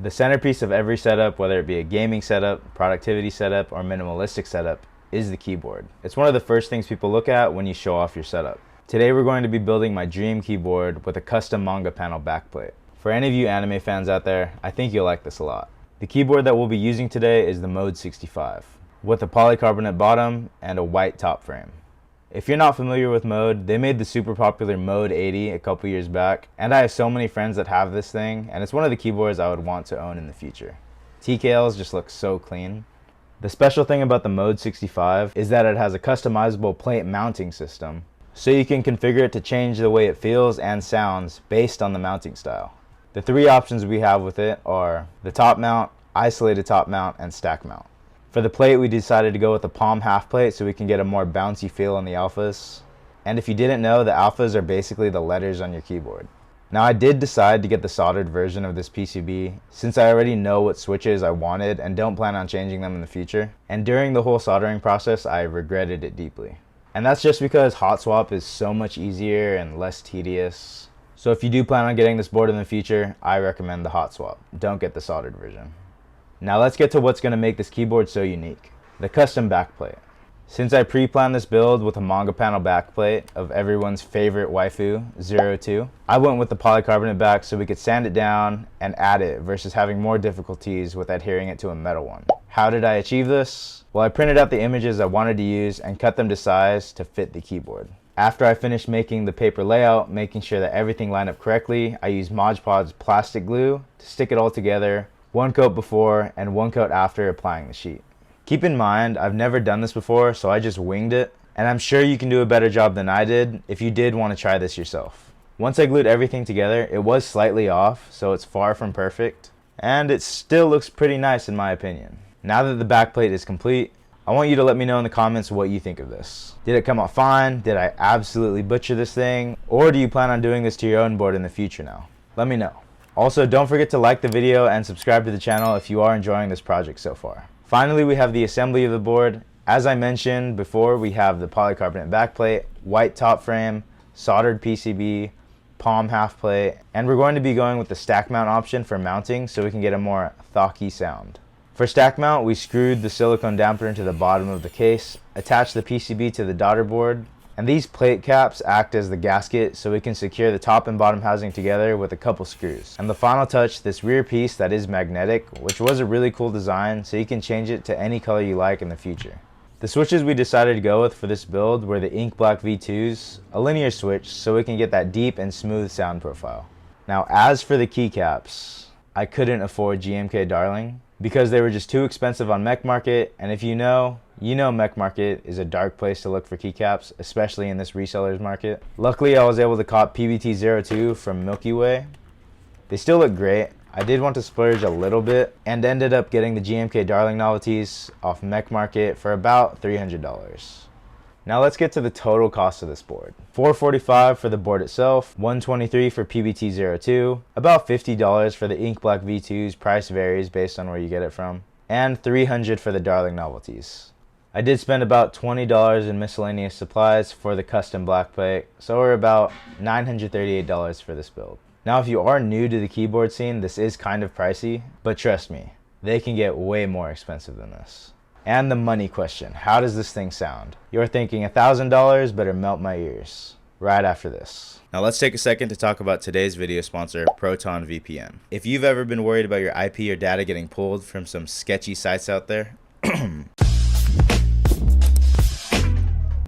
The centerpiece of every setup, whether it be a gaming setup, productivity setup, or minimalistic setup, is the keyboard. It's one of the first things people look at when you show off your setup. Today we're going to be building my dream keyboard with a custom manga panel backplate. For any of you anime fans out there, I think you'll like this a lot. The keyboard that we'll be using today is the Mode 65, with a polycarbonate bottom and a white top frame. If you're not familiar with Mode, they made the super popular Mode 80 a couple years back, and I have so many friends that have this thing, and it's one of the keyboards I would want to own in the future. TKLs just look so clean. The special thing about the Mode 65 is that it has a customizable plate mounting system, so you can configure it to change the way it feels and sounds based on the mounting style. The three options we have with it are the top mount, isolated top mount, and stack mount. For the plate, we decided to go with a palm half plate so we can get a more bouncy feel on the alphas. And if you didn't know, the alphas are basically the letters on your keyboard. Now I did decide to get the soldered version of this PCB since I already know what switches I wanted and don't plan on changing them in the future. And during the whole soldering process, I regretted it deeply. And that's just because hot swap is so much easier and less tedious. So if you do plan on getting this board in the future, I recommend the hot swap. Don't get the soldered version. Now let's get to what's going to make this keyboard so unique. The custom backplate. Since I pre-planned this build with a manga panel backplate of everyone's favorite waifu, 02, I went with the polycarbonate back so we could sand it down and add it versus having more difficulties with adhering it to a metal one. How did I achieve this? Well, I printed out the images I wanted to use and cut them to size to fit the keyboard. After I finished making the paper layout, making sure that everything lined up correctly, I used Mod Podge's plastic glue to stick it all together, one coat before and one coat after applying the sheet. Keep in mind, I've never done this before, so I just winged it, and I'm sure you can do a better job than I did if you did want to try this yourself. Once I glued everything together, it was slightly off, so it's far from perfect, and it still looks pretty nice in my opinion. Now that the backplate is complete, I want you to let me know in the comments what you think of this. Did it come out fine? Did I absolutely butcher this thing? Or do you plan on doing this to your own board in the future now? Let me know. Also, don't forget to like the video and subscribe to the channel if you are enjoying this project so far. Finally, we have the assembly of the board. As I mentioned before, we have the polycarbonate backplate, white top frame, soldered PCB, palm half plate, and we're going to be going with the stack mount option for mounting so we can get a more thocky sound. For stack mount, we screwed the silicone dampener into the bottom of the case, attached the PCB to the daughter board, and these plate caps act as the gasket so we can secure the top and bottom housing together with a couple screws. And the final touch, this rear piece that is magnetic, which was a really cool design, so you can change it to any color you like in the future. The switches we decided to go with for this build were the ink black V2s, a linear switch so we can get that deep and smooth sound profile. Now as for the keycaps, I couldn't afford GMK Darling because they were just too expensive on Mech Market, and if you know Mech Market is a dark place to look for keycaps, especially in this resellers market. Luckily, I was able to cop PBT02 from Milky Way. They still look great. I did want to splurge a little bit and ended up getting the GMK Darling novelties off Mech Market for about $300. Now let's get to the total cost of this board. $445 for the board itself, $123 for PBT02, about $50 for the ink black V2s, price varies based on where you get it from, and $300 for the Darling novelties. I did spend about $20 in miscellaneous supplies for the custom backplate, so we're about $938 for this build. Now if you are new to the keyboard scene, this is kind of pricey, but trust me, they can get way more expensive than this. And the money question, how does this thing sound? You're thinking $1,000 better melt my ears. Right after this. Now let's take a second to talk about today's video sponsor, Proton VPN. If you've ever been worried about your IP or data getting pulled from some sketchy sites out there,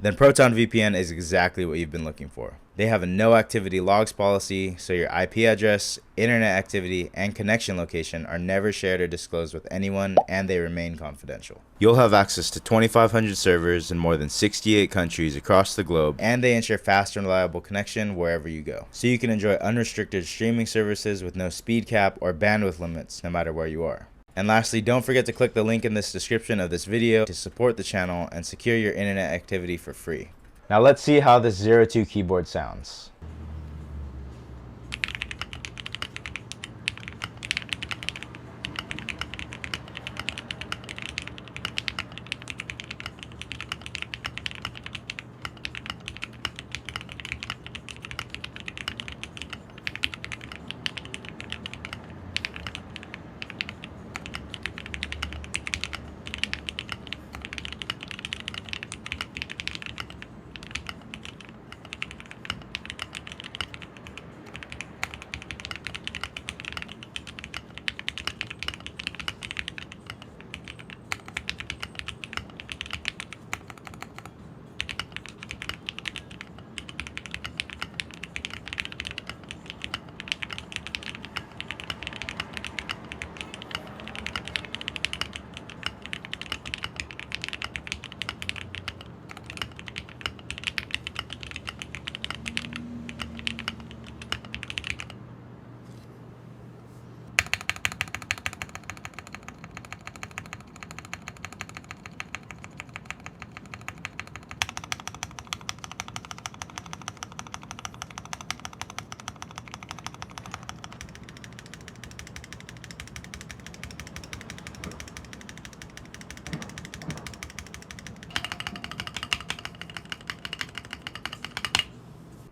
then Proton VPN is exactly what you've been looking for. They have a no activity logs policy, so your IP address, internet activity, and connection location are never shared or disclosed with anyone, and they remain confidential. You'll have access to 2,500 servers in more than 68 countries across the globe, and they ensure fast and reliable connection wherever you go. So you can enjoy unrestricted streaming services with no speed cap or bandwidth limits no matter where you are. And lastly, don't forget to click the link in this description of this video to support the channel and secure your internet activity for free. Now let's see how this 02 keyboard sounds.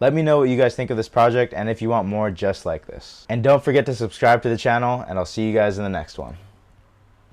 Let me know what you guys think of this project and if you want more just like this. And don't forget to subscribe to the channel, and I'll see you guys in the next one.